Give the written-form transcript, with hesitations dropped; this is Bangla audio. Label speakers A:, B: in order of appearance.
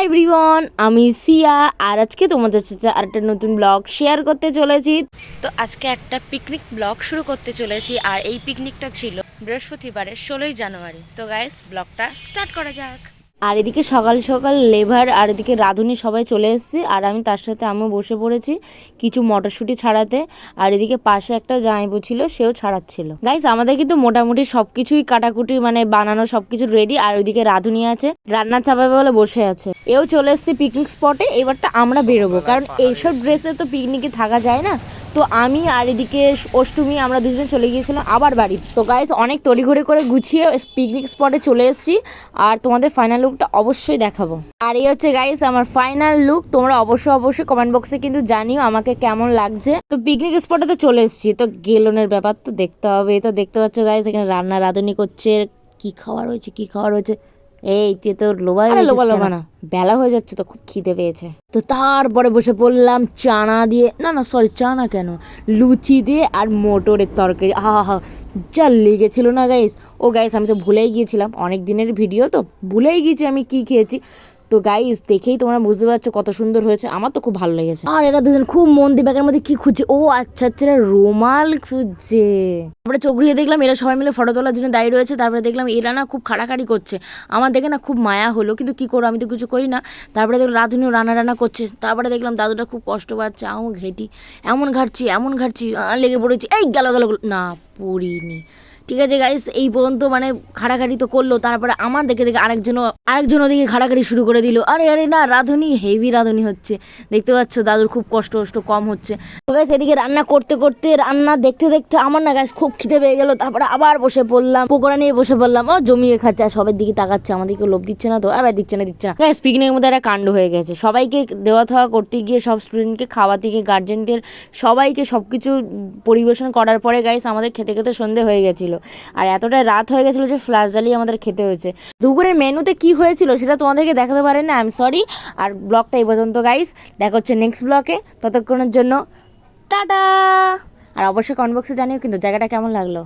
A: এভরিওয়ান, আমি সিয়া আর আজকে তোমাদের সাথে আরেকটা নতুন ব্লগ শেয়ার করতে চলেছি। তো আজকে একটা পিকনিক ব্লগ শুরু করতে চলেছি আর এই পিকনিকটা ছিল বৃহস্পতিবারের 16ই জানুয়ারি। তো গাইস, ব্লগটা স্টার্ট করা যাক। আর এদিকে সকাল সকাল লেভার আর এদিকে রাঁধুনি সবাই চলে এসেছে আর আমি তার সাথে আমিও বসে পড়েছি কিছু মটরশুঁটি ছাড়াতে। আর এদিকে পাশে একটা জামাইবু ছিল, সেও ছাড়াচ্ছিল। গাইস, আমাদের কিন্তু মোটামুটি সবকিছুই কাটাকুটি মানে বানানো সবকিছু রেডি। আর ওইদিকে রাঁধুনি আছে, রান্না চাপাবে বলে বসে আছে। এও চলে এসেছে পিকনিক স্পটে। এবারটা আমরা বেরোবো, কারণ এইসব ড্রেসে তো পিকনিকে থাকা যায় না। তো আমি আর এদিকে অষ্টমী আমরা দুজন চলে গিয়েছিলাম আবার বাড়ি। তো গাইস, অনেক তড়িঘড়ি করে গুছিয়ে পিকনিক স্পটে চলে এসেছি আর তোমাদের ফাইনাল লুকটা অবশ্যই দেখাবো। আর এই হচ্ছে গাইস আমার ফাইনাল লুক। তোমরা অবশ্যই কমেন্ট বক্সে কিন্তু জানিও আমাকে কেমন লাগছে। তো পিকনিক স্পটে তো চলে এসেছি, তো গেলনের ব্যাপার তো দেখতে হবে। তো দেখতে পাচ্ছ গাইস, এখানে রান্না রাঁধুনি করছে। কি খাওয়া রয়েছে এই তো লোভা না, বেলা হয়ে যাচ্ছে তো খুব খিদে পেয়েছে। তো তারপরে বসে পড়লাম চানা দিয়ে, সরি চানা কেন, লুচি দিয়ে আর মোটরের তরকারি। হা যা লেগেছিল না গাইস। ও গাইস, আমি তো ভুলেই গিয়েছিলাম, অনেক দিনের ভিডিও তো ভুলেই গিয়েছি আমি কি খেয়েছি। তো গাইস, দেখেই তোমরা বুঝতে পারছো কত সুন্দর হয়েছে। আমার তো খুব ভালো লেগেছে। আর এরা দুজন খুব মন দিয়ে ব্যাগের মধ্যে কি খুঁজছে। ও আচ্ছা, রুমাল খুঁজছে। তারপরে চোখ ঘুরিয়ে দেখলাম এরা সবাই মিলে ফটো তোলার জন্য দাঁড়িয়ে রয়েছে। তারপরে দেখলাম এরা না খুব খাড়াখাড়ি করছে। আমার দেখে না খুব মায়া হলো, কিন্তু কি করবো, আমি তো কিছু করি না। তারপরে দেখলাম রাঁধুনিও রান্না করছে। তারপরে দেখলাম দাদুটা খুব কষ্ট পাচ্ছে। আমি ঘেঁটি এমন ঘাটছি লেগে পড়েছি। এই গেল না, পড়িনি। ঠিক আছে গাইস, এই পর্যন্ত মানে খাড়াখাড়ি তো করলো। তারপরে আমার দেখে আরেকজন ওদিকে খাড়াখাড়ি শুরু করে দিল। আরে না, রাঁধুনি হেভি রাঁধুনি হচ্ছে। দেখতে পাচ্ছ দাদুর খুব কষ্ট কম হচ্ছে। তো গাইস, এদিকে রান্না করতে রান্না দেখতে আমার না গাইস খুব খিদে পেয়ে গেল। তারপরে আবার বসে পড়লাম, পকোড়া নিয়ে বসে পড়লাম। ও জমিয়ে খাচ্ছে আর সবার দিকে তাকাচ্ছে, আমাদেরকে লোভ দিচ্ছে না তো। আবার দিচ্ছে না গাইস। পিকনিকের মধ্যে একটা কাণ্ড হয়ে গেছে। সবাইকে দেওয়া থাওয়া করতে গিয়ে, সব স্টুডেন্টকে খাওয়াতে গিয়ে, গার্জেনদের সবাইকে সবকিছু পরিবেশন করার পরে গাইস আমাদের খেতে সন্ধে হয়ে গেছিল। আর এতটা রাত হয়ে গেছিলো যে ফ্ল্যাশ জ্বালিয়ে আমাদের খেতে হয়েছে। দুপুরের মেনুতে কি হয়েছিল সেটা তোমাদেরকে দেখাতে পারেন না, আই এম সরি। আর ব্লগটা এই পর্যন্ত গাইস, দেখা হচ্ছে নেক্সট ব্লগে। ততক্ষণের জন্য টাটা। আর অবশ্যই কমেন্ট বক্সে জানিও কিন্তু জায়গাটা কেমন লাগলো।